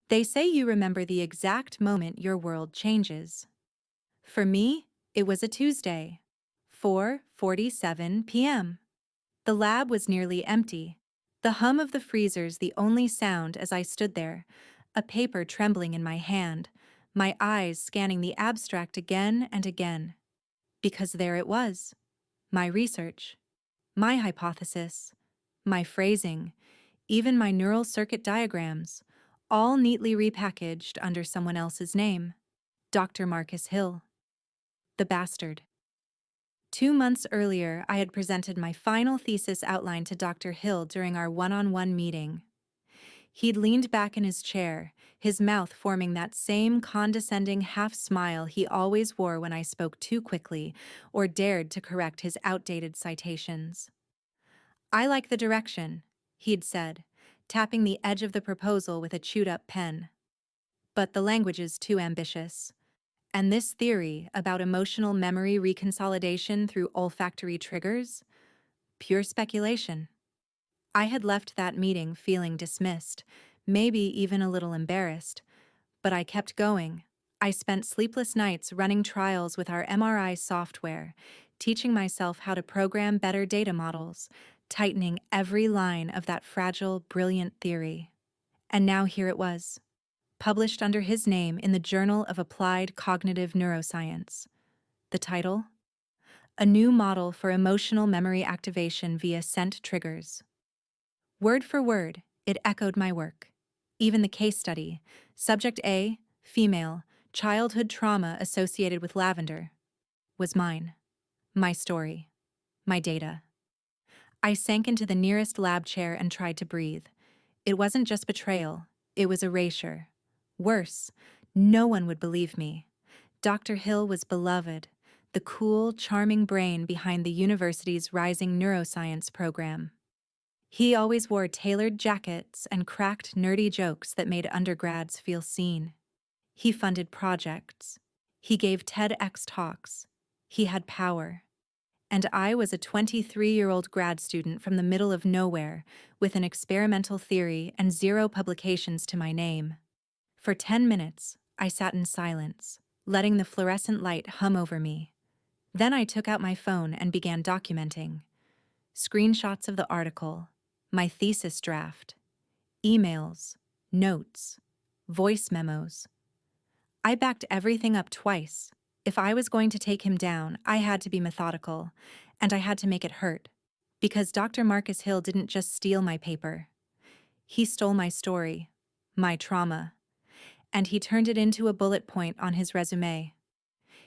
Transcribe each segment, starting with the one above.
They say you remember the exact moment your world changes. For me, it was a Tuesday, 4:47 p.m. The lab was nearly empty. The hum of the freezers the only sound as I stood there, a paper trembling in my hand, my eyes scanning the abstract again and again. Because there it was. My research, my hypothesis, my phrasing, even my neural circuit diagrams, all neatly repackaged under someone else's name. Dr. Marcus Hill. The bastard. 2 months earlier, I had presented my final thesis outline to Dr. Hill during our one-on-one meeting. He'd leaned back in his chair, his mouth forming that same condescending half-smile he always wore when I spoke too quickly or dared to correct his outdated citations. "I like the direction," he'd said, tapping the edge of the proposal with a chewed-up pen. "But the language is too ambitious. And this theory about emotional memory reconsolidation through olfactory triggers? Pure speculation." I had left that meeting feeling dismissed, maybe even a little embarrassed, but I kept going. I spent sleepless nights running trials with our MRI software, teaching myself how to program better data models, tightening every line of that fragile, brilliant theory. And now here it was, published under his name in the Journal of Applied Cognitive Neuroscience. The title? A New Model for Emotional Memory Activation via Scent Triggers. Word for word, it echoed my work. Even the case study, Subject A, female, childhood trauma associated with lavender, was mine. My story. My data. I sank into the nearest lab chair and tried to breathe. It wasn't just betrayal, it was erasure. Worse, no one would believe me. Dr. Hill was beloved, the cool, charming brain behind the university's rising neuroscience program. He always wore tailored jackets and cracked nerdy jokes that made undergrads feel seen. He funded projects. He gave TEDx talks. He had power. And I was a 23-year-old grad student from the middle of nowhere with an experimental theory and 0 publications to my name. For 10 minutes, I sat in silence, letting the fluorescent light hum over me. Then I took out my phone and began documenting. Screenshots of the article, my thesis draft, emails, notes, voice memos. I backed everything up twice. If I was going to take him down, I had to be methodical, and I had to make it hurt. Because Dr. Marcus Hill didn't just steal my paper. He stole my story, my trauma, and he turned it into a bullet point on his resume.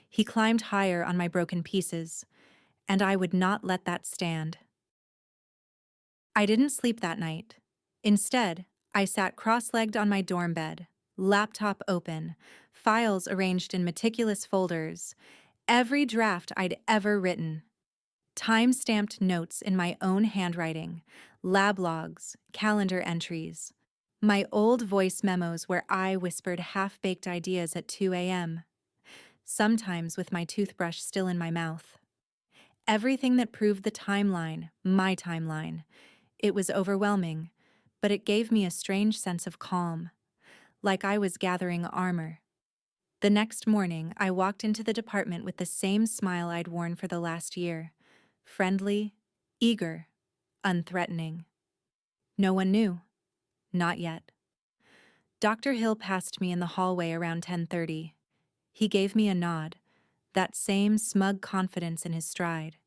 He climbed higher on my broken pieces, and I would not let that stand. I didn't sleep that night. Instead, I sat cross-legged on my dorm bed, laptop open, files arranged in meticulous folders, every draft I'd ever written. Time-stamped notes in my own handwriting, lab logs, calendar entries, my old voice memos where I whispered half-baked ideas at 2 a.m., sometimes with my toothbrush still in my mouth. Everything that proved the timeline, my timeline. It was overwhelming, but it gave me a strange sense of calm, like I was gathering armor. The next morning, I walked into the department with the same smile I'd worn for the last year. Friendly, eager, unthreatening. No one knew. Not yet. Dr. Hill passed me in the hallway around 10:30. He gave me a nod, that same smug confidence in his stride.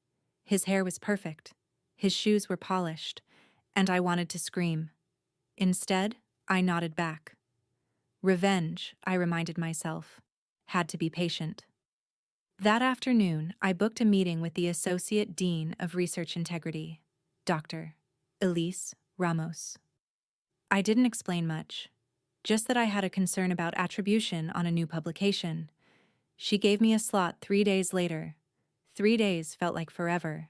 His hair was perfect. His shoes were polished, and I wanted to scream. Instead, I nodded back. Revenge, I reminded myself, had to be patient. That afternoon, I booked a meeting with the Associate Dean of Research Integrity, Dr. Elise Ramos. I didn't explain much, just that I had a concern about attribution on a new publication. She gave me a slot 3 days later. 3 days felt like forever.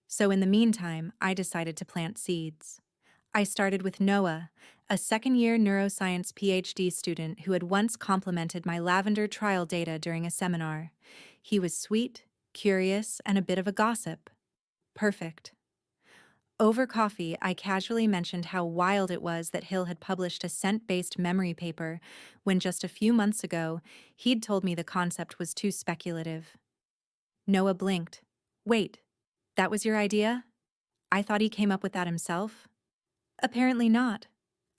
So in the meantime, I decided to plant seeds. I started with Noah, a second-year neuroscience PhD student who had once complimented my lavender trial data during a seminar. He was sweet, curious, and a bit of a gossip. Perfect. Over coffee, I casually mentioned how wild it was that Hill had published a scent-based memory paper when just a few months ago he'd told me the concept was too speculative. Noah blinked. Wait, that was your idea? I thought he came up with that himself. Apparently not,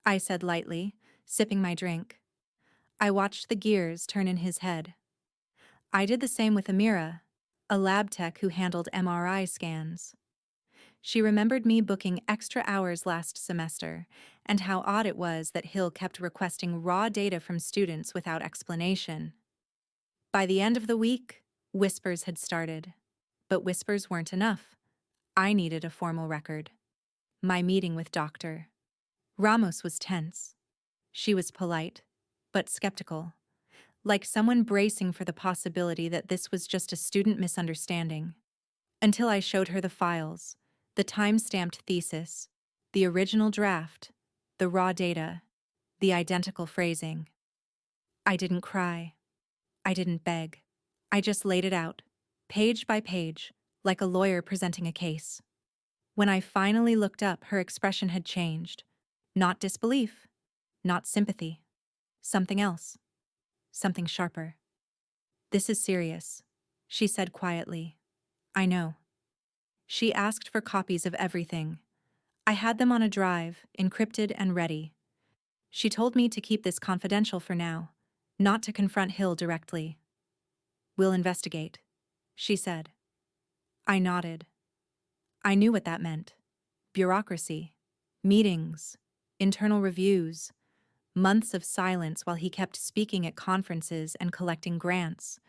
I said lightly, sipping my drink. I watched the gears turn in his head. I did the same with Amira, a lab tech who handled MRI scans. She remembered me booking extra hours last semester, and how odd it was that Hill kept requesting raw data from students without explanation. By the end of the week, whispers had started. But whispers weren't enough. I needed a formal record. My meeting with Dr. Ramos was tense. She was polite, but skeptical, like someone bracing for the possibility that this was just a student misunderstanding. Until I showed her the files, the time-stamped thesis, the original draft, the raw data, the identical phrasing. I didn't cry. I didn't beg. I just laid it out, page by page, like a lawyer presenting a case. When I finally looked up, her expression had changed. Not disbelief, not sympathy. Something else. Something sharper. "This is serious," she said quietly. "I know." She asked for copies of everything. I had them on a drive, encrypted and ready. She told me to keep this confidential for now, not to confront Hill directly. "We'll investigate," she said. I nodded. I knew what that meant. Bureaucracy, meetings, internal reviews, months of silence while he kept speaking at conferences and collecting grants.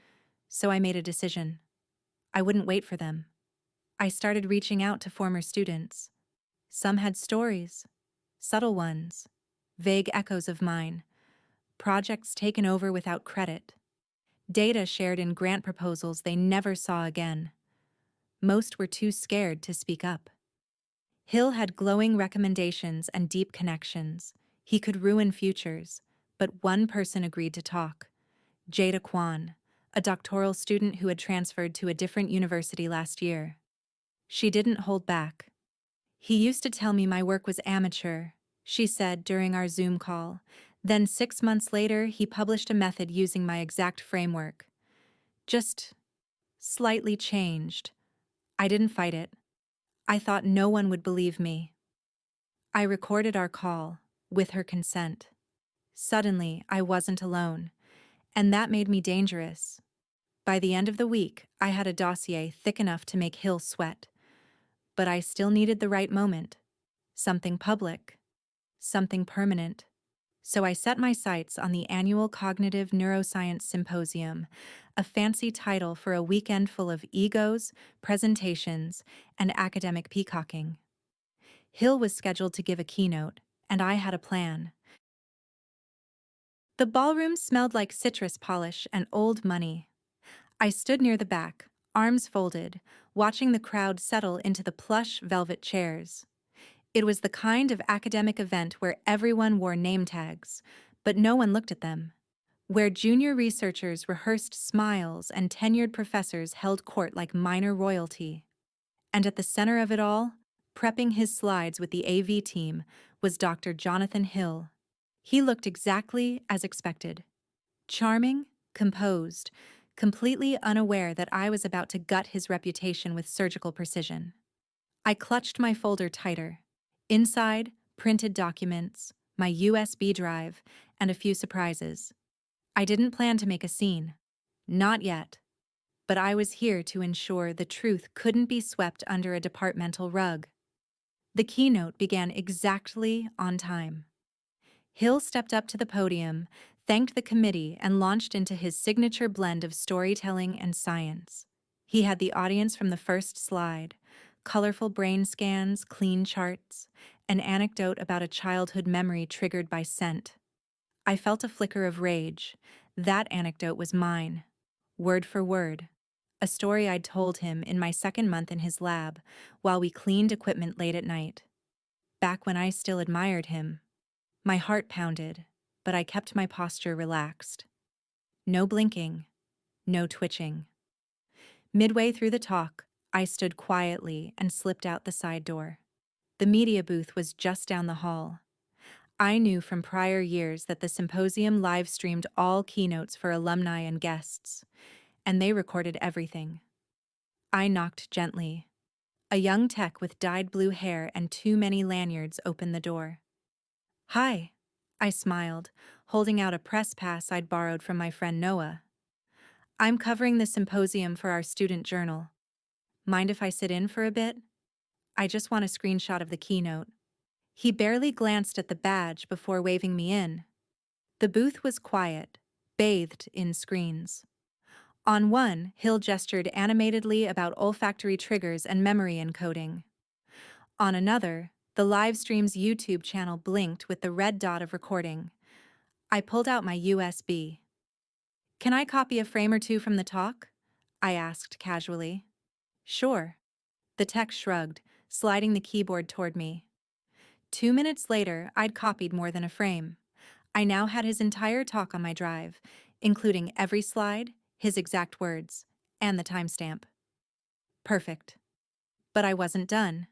So I made a decision. I wouldn't wait for them. I started reaching out to former students. Some had stories, subtle ones, vague echoes of mine, projects taken over without credit, data shared in grant proposals they never saw again. Most were too scared to speak up. Hill had glowing recommendations and deep connections. He could ruin futures, but one person agreed to talk. Jada Kwan, a doctoral student who had transferred to a different university last year. She didn't hold back. "He used to tell me my work was amateur," she said during our Zoom call. Then 6 months later, he published a method using my exact framework. Just slightly changed. I didn't fight it. I thought no one would believe me. I recorded our call, with her consent. Suddenly, I wasn't alone, and that made me dangerous. By the end of the week, I had a dossier thick enough to make Hill sweat. But I still needed the right moment. Something public. Something permanent. So I set my sights on the annual Cognitive Neuroscience Symposium, a fancy title for a weekend full of egos, presentations, and academic peacocking. Hill was scheduled to give a keynote, and I had a plan. The ballroom smelled like citrus polish and old money. I stood near the back, arms folded, watching the crowd settle into the plush velvet chairs. It was the kind of academic event where everyone wore name tags, but no one looked at them. Where junior researchers rehearsed smiles and tenured professors held court like minor royalty. And at the center of it all, prepping his slides with the AV team, was Dr. Jonathan Hill. He looked exactly as expected. Charming, composed, completely unaware that I was about to gut his reputation with surgical precision. I clutched my folder tighter. Inside, printed documents, my USB drive, and a few surprises. I didn't plan to make a scene. Not yet. But I was here to ensure the truth couldn't be swept under a departmental rug. The keynote began exactly on time. Hill stepped up to the podium, thanked the committee, and launched into his signature blend of storytelling and science. He had the audience from the first slide, colorful brain scans, clean charts, an anecdote about a childhood memory triggered by scent. I felt a flicker of rage. That anecdote was mine, word for word. A story I'd told him in my second month in his lab, while we cleaned equipment late at night. Back when I still admired him. My heart pounded, but I kept my posture relaxed. No blinking, no twitching. Midway through the talk, I stood quietly and slipped out the side door. The media booth was just down the hall. I knew from prior years that the symposium live-streamed all keynotes for alumni and guests, and they recorded everything. I knocked gently. A young tech with dyed blue hair and too many lanyards opened the door. "Hi," I smiled, holding out a press pass I'd borrowed from my friend Noah. "I'm covering the symposium for our student journal. Mind if I sit in for a bit? I just want a screenshot of the keynote." He barely glanced at the badge before waving me in. The booth was quiet, bathed in screens. On one, Hill gestured animatedly about olfactory triggers and memory encoding. On another, the live stream's YouTube channel blinked with the red dot of recording. I pulled out my USB. "Can I copy a frame or two from the talk?" I asked casually. "Sure." The tech shrugged, sliding the keyboard toward me. 2 minutes later, I'd copied more than a frame. I now had his entire talk on my drive, including every slide, his exact words, and the timestamp. Perfect. But I wasn't done.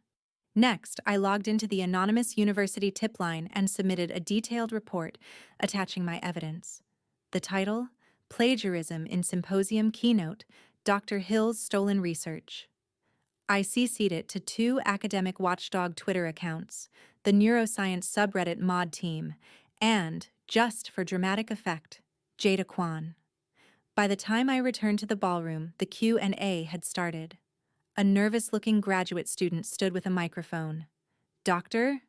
Next, I logged into the anonymous university tip line and submitted a detailed report attaching my evidence. The title: Plagiarism in Symposium Keynote, Dr. Hill's Stolen Research. I CC'd it to 2 academic watchdog Twitter accounts, the neuroscience subreddit mod team, and, just for dramatic effect, Jada Kwan. By the time I returned to the ballroom, the Q&A had started. A nervous-looking graduate student stood with a microphone. "Dr.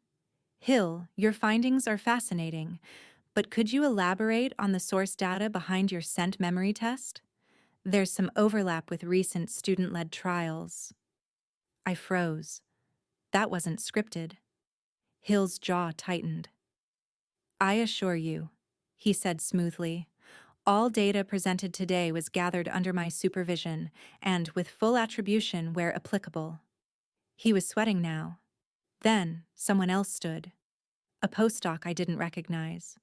Hill, your findings are fascinating, but could you elaborate on the source data behind your scent memory test? There's some overlap with recent student-led trials." I froze. That wasn't scripted. Hill's jaw tightened. "I assure you," he said smoothly, "all data presented today was gathered under my supervision and with full attribution where applicable." He was sweating now. Then, someone else stood. A postdoc I didn't recognize.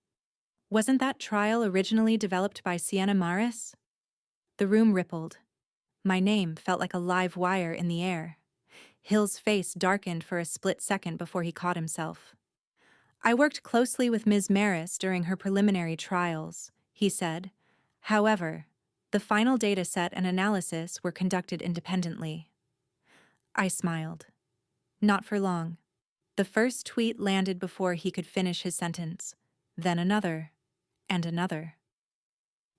"Wasn't that trial originally developed by Siena Vale?" The room rippled. My name felt like a live wire in the air. Hill's face darkened for a split second before he caught himself. "I worked closely with Ms. Maris during her preliminary trials," he said. "However, the final data set and analysis were conducted independently." I smiled. Not for long. The first tweet landed before he could finish his sentence, then another, and another.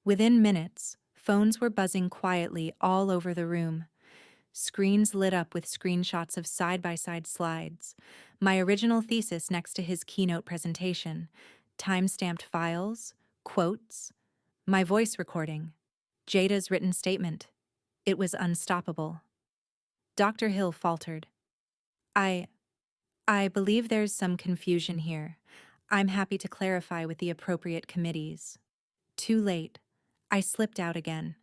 Within minutes, phones were buzzing quietly all over the room. Screens lit up with screenshots of side-by-side slides, my original thesis next to his keynote presentation, time-stamped files, quotes, my voice recording, Jada's written statement. It was unstoppable. Dr. Hill faltered. I believe there's some confusion here. I'm happy to clarify with the appropriate committees." Too late. I slipped out again.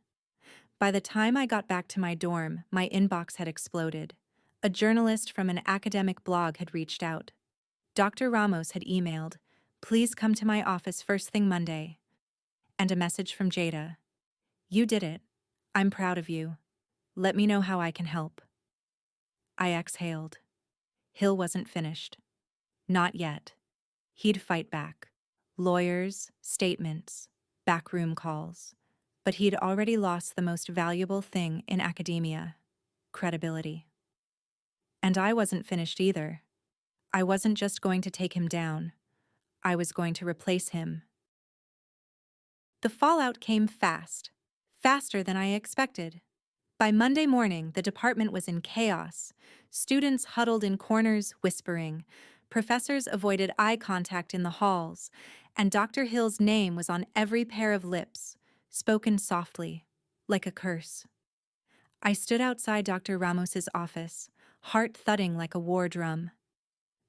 By the time I got back to my dorm, my inbox had exploded. A journalist from an academic blog had reached out. Dr. Ramos had emailed, "Please come to my office first thing Monday." And a message from Jada. "You did it. I'm proud of you. Let me know how I can help." I exhaled. Hill wasn't finished. Not yet. He'd fight back. Lawyers, statements, backroom calls. But he'd already lost the most valuable thing in academia: credibility. And I wasn't finished either. I wasn't just going to take him down. I was going to replace him. The fallout came fast. Faster than I expected. By Monday morning, the department was in chaos. Students huddled in corners, whispering. Professors avoided eye contact in the halls. And Dr. Hill's name was on every pair of lips, spoken softly, like a curse. I stood outside Dr. Ramos's office, heart thudding like a war drum.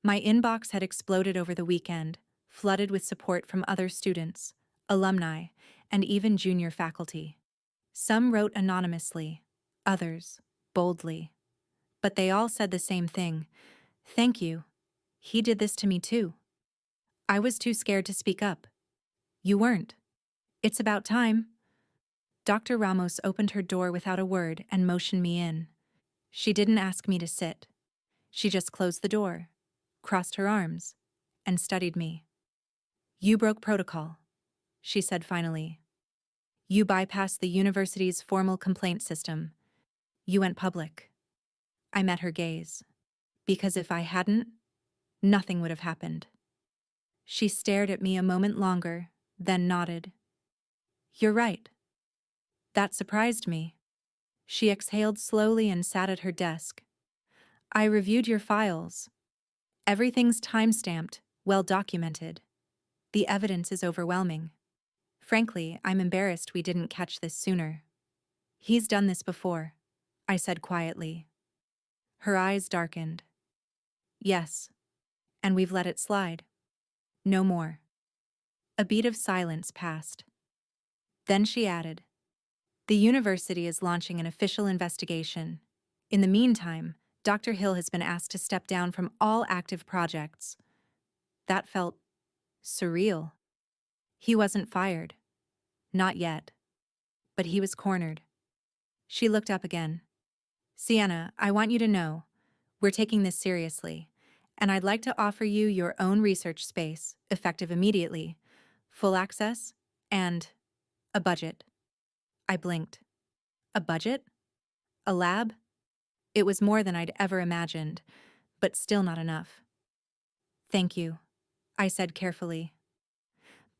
My inbox had exploded over the weekend, flooded with support from other students, alumni, and even junior faculty. Some wrote anonymously, others boldly. But they all said the same thing: "Thank you. He did this to me too." I was too scared to speak up. "You weren't. It's about time." Dr. Ramos opened her door without a word and motioned me in. She didn't ask me to sit. She just closed the door, crossed her arms, and studied me. You broke protocol, she said finally. You bypassed the university's formal complaint system. You went public. I met her gaze. Because if I hadn't, nothing would have happened. She stared at me a moment longer, then nodded. You're right. That surprised me. She exhaled slowly and sat at her desk. I reviewed your files. Everything's time-stamped, well documented. The evidence is overwhelming. Frankly, I'm embarrassed we didn't catch this sooner. He's done this before, I said quietly. Her eyes darkened. Yes, and we've let it slide. No more. A beat of silence passed. Then she added, the university is launching an official investigation. In the meantime, Dr. Hill has been asked to step down from all active projects. That felt surreal. He wasn't fired. Not yet. But he was cornered. She looked up again. Siena, I want you to know, we're taking this seriously, and I'd like to offer you your own research space, effective immediately, full access, and a budget. I blinked. A budget? A lab? It was more than I'd ever imagined, but still not enough. Thank you, I said carefully.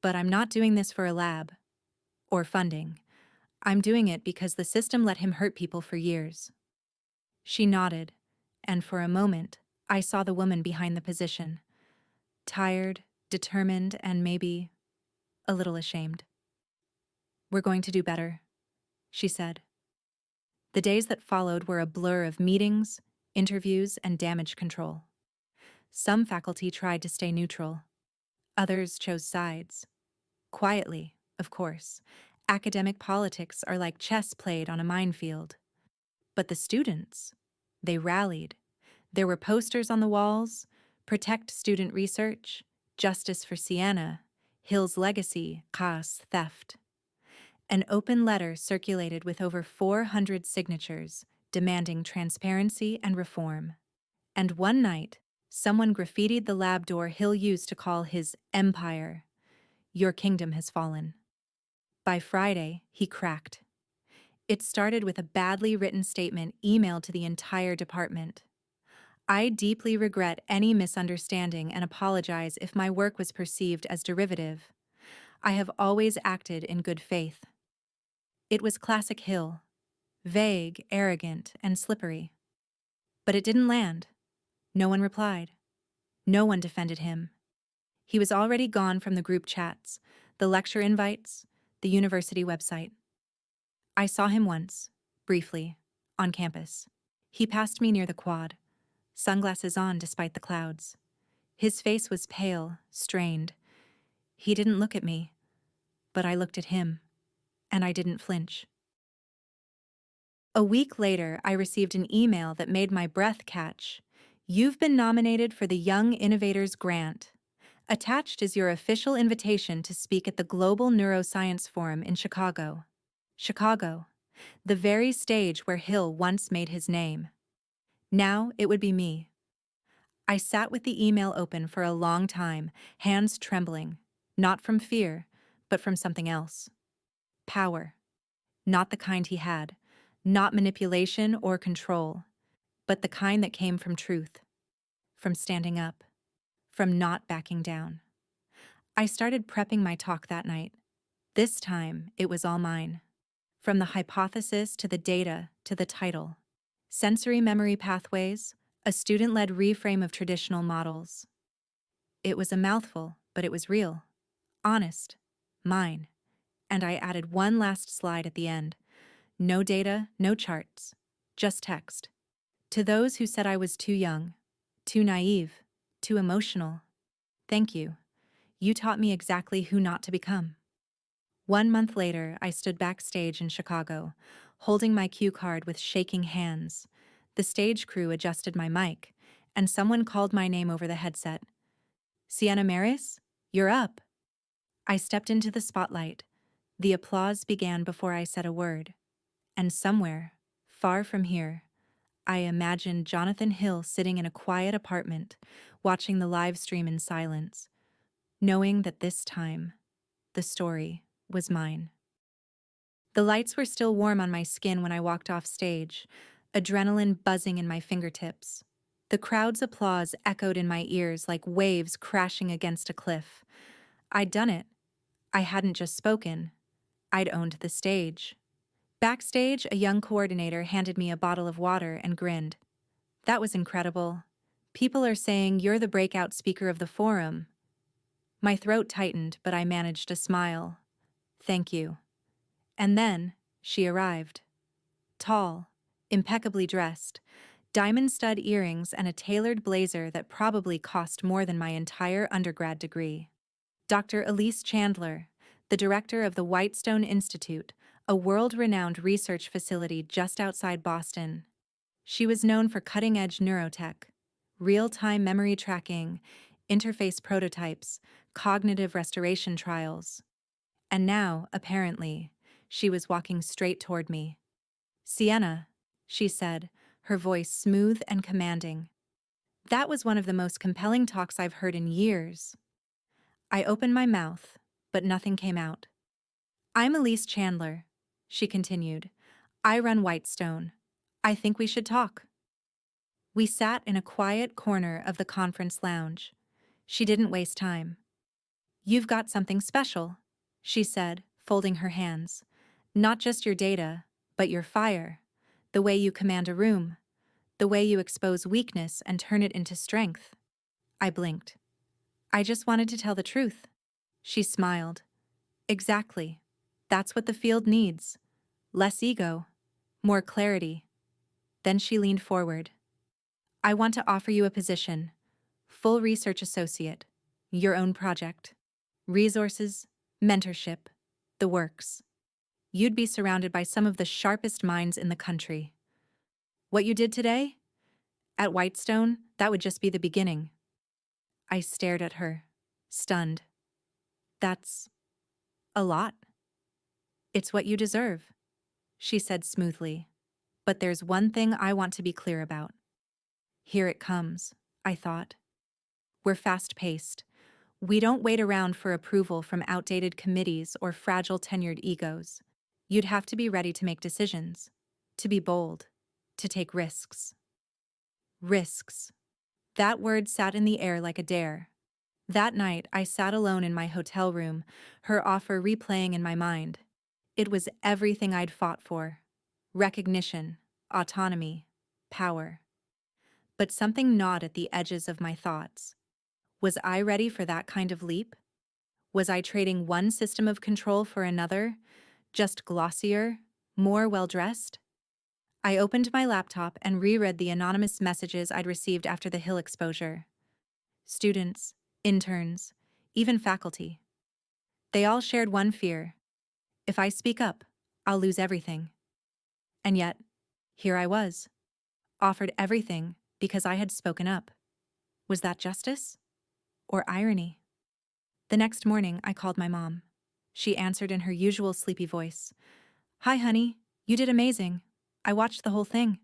But I'm not doing this for a lab. Or funding. I'm doing it because the system let him hurt people for years. She nodded, and for a moment, I saw the woman behind the position. Tired, determined, and maybe a little ashamed. We're going to do better, she said. The days that followed were a blur of meetings, interviews, and damage control. Some faculty tried to stay neutral. Others chose sides. Quietly, of course. Academic politics are like chess played on a minefield. But the students, they rallied. There were posters on the walls, protect student research, justice for Siena, Hill's legacy, Ka's theft. An open letter circulated with over 400 signatures demanding transparency and reform. And one night, someone graffitied the lab door Hill used to call his empire. Your kingdom has fallen. By Friday, he cracked. It started with a badly written statement emailed to the entire department. I deeply regret any misunderstanding and apologize if my work was perceived as derivative. I have always acted in good faith. It was classic Hill, vague, arrogant, and slippery. But it didn't land. No one replied. No one defended him. He was already gone from the group chats, the lecture invites, the university website. I saw him once, briefly, on campus. He passed me near the quad, sunglasses on despite the clouds. His face was pale, strained. He didn't look at me, but I looked at him, and I didn't flinch. A week later, I received an email that made my breath catch. You've been nominated for the Young Innovators Grant. Attached is your official invitation to speak at the Global Neuroscience Forum in Chicago. Chicago, the very stage where Hill once made his name. Now it would be me. I sat with the email open for a long time, hands trembling, not from fear, but from something else. Power. Not the kind he had, not manipulation or control, but the kind that came from truth, from standing up, from not backing down. I started prepping my talk that night. This time, it was all mine. From the hypothesis to the data to the title. Sensory memory pathways, a student-led reframe of traditional models. It was a mouthful, but it was real, honest, mine. And I added one last slide at the end. No data, no charts, just text. To those who said I was too young, too naive, too emotional, thank you. You taught me exactly who not to become. 1 month later, I stood backstage in Chicago, holding my cue card with shaking hands. The stage crew adjusted my mic, and someone called my name over the headset. Siena Maris, you're up. I stepped into the spotlight. The applause began before I said a word. And somewhere, far from here, I imagined Jonathan Hill sitting in a quiet apartment, watching the live stream in silence, knowing that this time, the story was mine. The lights were still warm on my skin when I walked off stage, adrenaline buzzing in my fingertips. The crowd's applause echoed in my ears like waves crashing against a cliff. I'd done it. I hadn't just spoken. I'd owned the stage. Backstage, a young coordinator handed me a bottle of water and grinned. That was incredible. People are saying you're the breakout speaker of the forum. My throat tightened, but I managed a smile. Thank you. And then, she arrived. Tall, impeccably dressed, diamond stud earrings and a tailored blazer that probably cost more than my entire undergrad degree. Dr. Elise Chandler, the director of the Whitestone Institute, a world-renowned research facility just outside Boston. She was known for cutting-edge neurotech, real-time memory tracking, interface prototypes, cognitive restoration trials. And now, apparently, she was walking straight toward me. "Siena," she said, her voice smooth and commanding. That was one of the most compelling talks I've heard in years. I opened my mouth, but nothing came out. "I'm Elise Chandler," she continued. "I run Whitestone. I think we should talk." We sat in a quiet corner of the conference lounge. She didn't waste time. "You've got something special," she said, folding her hands. "Not just your data, but your fire. The way you command a room. The way you expose weakness and turn it into strength." I blinked. "I just wanted to tell the truth." She smiled. "Exactly. That's what the field needs. Less ego. More clarity." Then she leaned forward. "I want to offer you a position. Full research associate. Your own project. Resources, mentorship, the works. You'd be surrounded by some of the sharpest minds in the country. What you did today? At Whitestone, that would just be the beginning." I stared at her, stunned. "That's a lot." "It's what you deserve," she said smoothly. "But there's one thing I want to be clear about." Here it comes, I thought. We're fast-paced. We don't wait around for approval from outdated committees or fragile tenured egos. You'd have to be ready to make decisions, to be bold, to take risks. Risks. That word sat in the air like a dare. That night, I sat alone in my hotel room, her offer replaying in my mind. It was everything I'd fought for. Recognition, autonomy, power. But something gnawed at the edges of my thoughts. Was I ready for that kind of leap? Was I trading one system of control for another, just glossier, more well-dressed? I opened my laptop and reread the anonymous messages I'd received after the Hill exposure. Students, interns, even faculty. They all shared one fear. If I speak up, I'll lose everything. And yet, here I was, offered everything because I had spoken up. Was that justice? Or irony? The next morning, I called my mom. She answered in her usual sleepy voice. "Hi, honey. You did amazing. I watched the whole thing."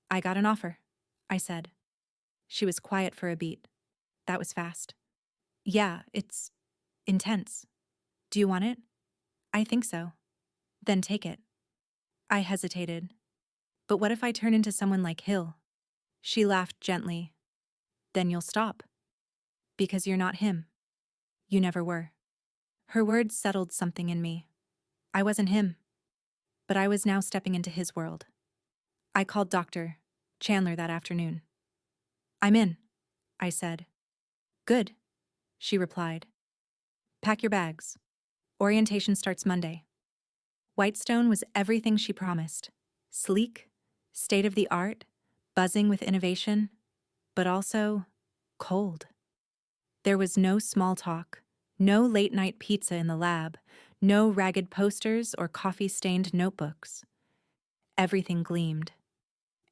"I got an offer," I said. She was quiet for a beat. That was fast. "Yeah, it's intense. Do you want it?" "I think so." "Then take it." I hesitated. "But what if I turn into someone like Hill?" She laughed gently. "Then you'll stop. Because you're not him. You never were." Her words settled something in me. I wasn't him. But I was now stepping into his world. I called Dr. Chandler that afternoon. "I'm in," I said. "Good," she replied. "Pack your bags. Orientation starts Monday." Whitestone was everything she promised. Sleek, state-of-the-art, buzzing with innovation, but also cold. There was no small talk, no late-night pizza in the lab, no ragged posters or coffee-stained notebooks. Everything gleamed.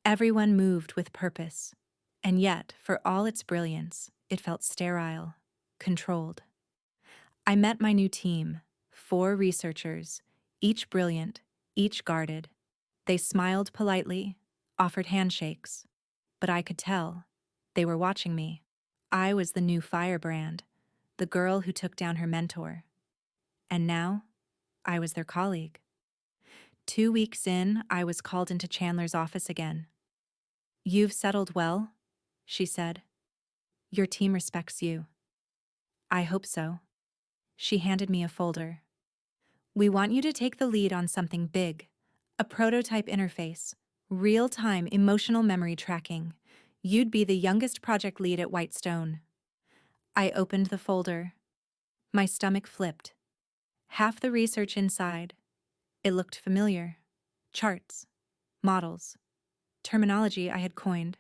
Everyone moved with purpose. And yet, for all its brilliance, it felt sterile, controlled. I met my new team, 4 researchers, each brilliant, each guarded. They smiled politely, offered handshakes, but I could tell they were watching me. I was the new firebrand, the girl who took down her mentor. And now, I was their colleague. 2 weeks in, I was called into Chandler's office again. "You've settled well," she said. "Your team respects you." "I hope so." She handed me a folder. "We want you to take the lead on something big, a prototype interface, real-time emotional memory tracking. You'd be the youngest project lead at Whitestone." I opened the folder. My stomach flipped. Half the research inside. It looked familiar. Charts, models, terminology I had coined.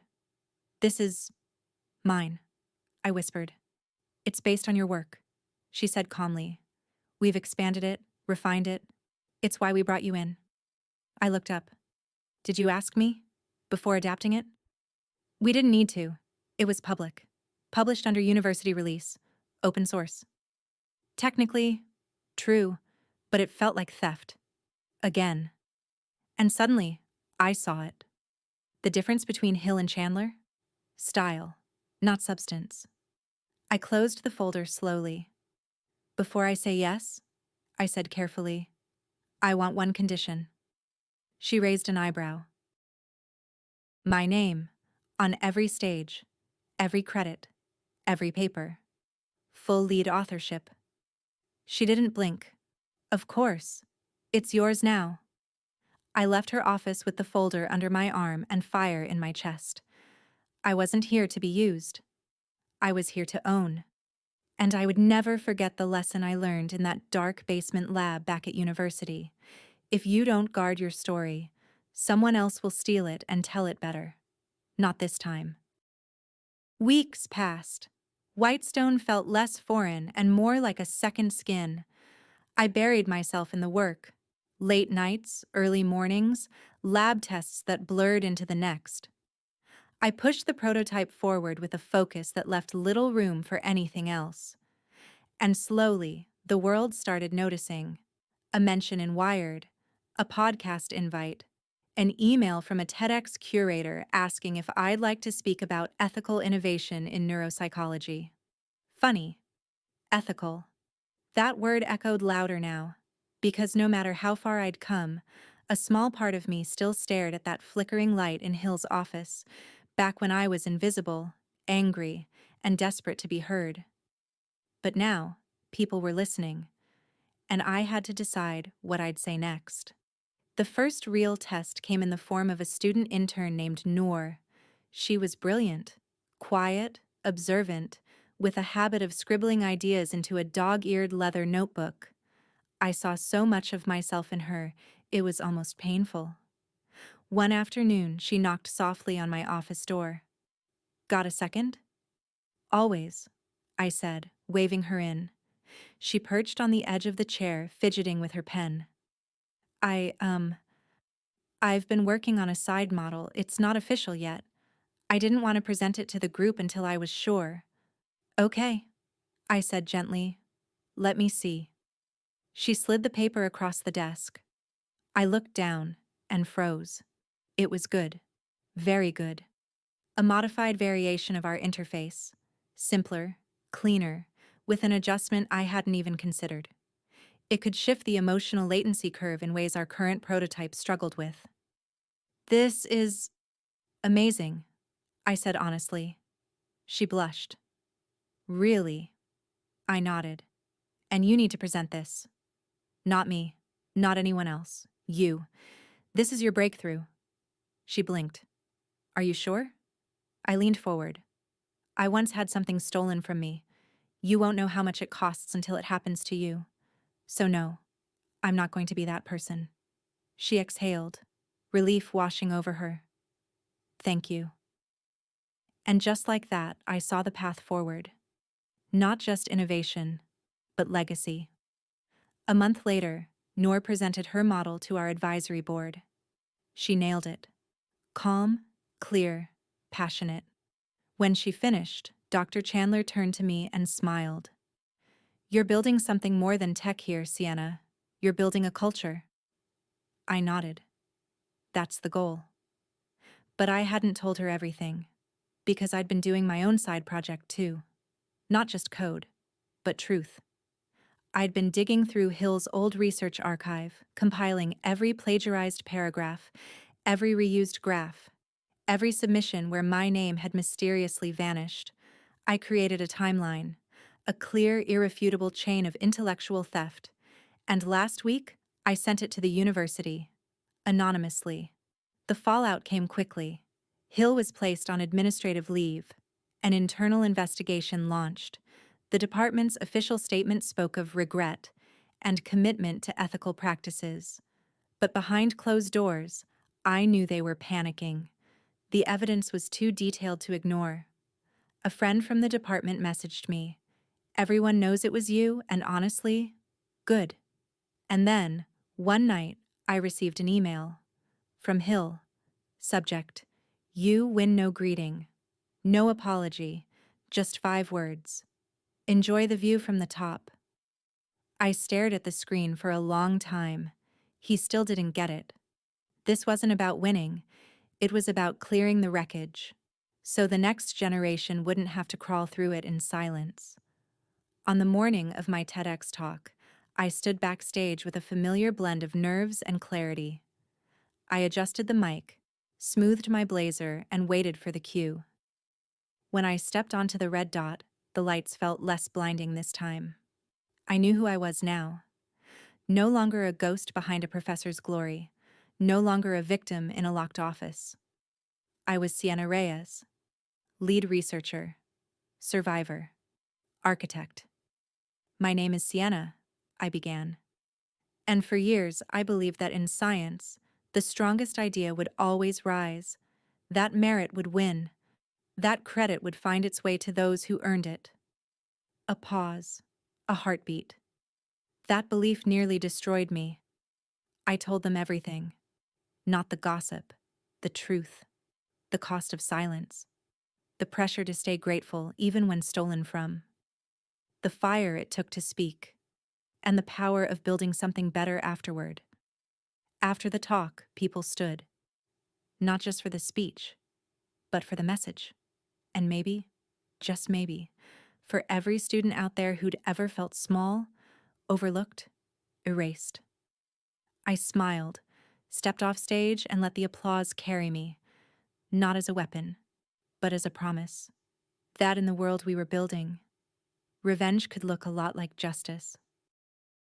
"This is mine," I whispered. "It's based on your work," she said calmly. "We've expanded it, refined it. It's why we brought you in." I looked up. "Did you ask me? Before adapting it?" "We didn't need to. It was public. Published under university release. Open source." Technically, true, but it felt like theft. Again. And suddenly, I saw it. The difference between Hill and Chandler? Style, not substance. I closed the folder slowly. "Before I say yes," I said carefully, "I want one condition." She raised an eyebrow. "My name, on every stage, every credit, every paper. Full lead authorship." She didn't blink. "Of course. It's yours now." I left her office with the folder under my arm and fire in my chest. I wasn't here to be used. I was here to own. And I would never forget the lesson I learned in that dark basement lab back at university. If you don't guard your story, someone else will steal it and tell it better. Not this time. Weeks passed. Whitestone felt less foreign and more like a second skin. I buried myself in the work. Late nights, early mornings, lab tests that blurred into the next. I pushed the prototype forward with a focus that left little room for anything else. And slowly, the world started noticing. A mention in Wired, a podcast invite, an email from a TEDx curator asking if I'd like to speak about ethical innovation in neuropsychology. Funny. Ethical. That word echoed louder now, because no matter how far I'd come, a small part of me still stared at that flickering light in Hill's office, back when I was invisible, angry, and desperate to be heard. But now, people were listening, and I had to decide what I'd say next. The first real test came in the form of a student intern named Noor. She was brilliant, quiet, observant, with a habit of scribbling ideas into a dog-eared leather notebook. I saw so much of myself in her, it was almost painful. One afternoon, she knocked softly on my office door. "Got a second?" "Always," I said, waving her in. She perched on the edge of the chair, fidgeting with her pen. I've been working on a side model. It's not official yet. I didn't want to present it to the group until I was sure." "Okay," I said gently. "Let me see." She slid the paper across the desk. I looked down and froze. It was good. Very good. A modified variation of our interface. Simpler, cleaner, with an adjustment I hadn't even considered. It could shift the emotional latency curve in ways our current prototype struggled with. "This is amazing," I said honestly. She blushed. "Really?" I nodded. "And you need to present this. Not me. Not anyone else. You. This is your breakthrough." She blinked. "Are you sure?" I leaned forward. "I once had something stolen from me. You won't know how much it costs until it happens to you. So no, I'm not going to be that person." She exhaled, relief washing over her. "Thank you." And just like that, I saw the path forward. Not just innovation, but legacy. A month later, Noor presented her model to our advisory board. She nailed it. Calm, clear, passionate. When she finished, Dr. Chandler turned to me and smiled. "You're building something more than tech here, Siena. You're building a culture." I nodded. "That's the goal." But I hadn't told her everything, because I'd been doing my own side project too. Not just code, but truth. I'd been digging through Hill's old research archive, compiling every plagiarized paragraph, every reused graph, every submission where my name had mysteriously vanished. I created a timeline, a clear, irrefutable chain of intellectual theft, and last week I sent it to the university, anonymously. The fallout came quickly. Hill was placed on administrative leave. An internal investigation launched. The department's official statement spoke of regret and commitment to ethical practices. But behind closed doors, I knew they were panicking. The evidence was too detailed to ignore. A friend from the department messaged me. "Everyone knows it was you, and honestly, good." And then, one night, I received an email. From Hill. Subject: "You win no greeting. No apology. Just 5 words. Enjoy the view from the top." I stared at the screen for a long time. He still didn't get it. This wasn't about winning. It was about clearing the wreckage, so the next generation wouldn't have to crawl through it in silence. On the morning of my TEDx talk, I stood backstage with a familiar blend of nerves and clarity. I adjusted the mic, smoothed my blazer, and waited for the cue. When I stepped onto the red dot, the lights felt less blinding this time. I knew who I was now. No longer a ghost behind a professor's glory, no longer a victim in a locked office. I was Siena Vale, lead researcher, survivor, architect. "My name is Siena," I began. "And for years I believed that in science, the strongest idea would always rise, that merit would win, that credit would find its way to those who earned it." A pause, a heartbeat. That belief nearly destroyed me. I told them everything. Not the gossip, the truth, the cost of silence, the pressure to stay grateful even when stolen from, the fire it took to speak, and the power of building something better afterward. After the talk, people stood, not just for the speech, but for the message. And maybe, just maybe, for every student out there who'd ever felt small, overlooked, erased. I smiled, stepped off stage, and let the applause carry me, not as a weapon, but as a promise. That in the world we were building, revenge could look a lot like justice.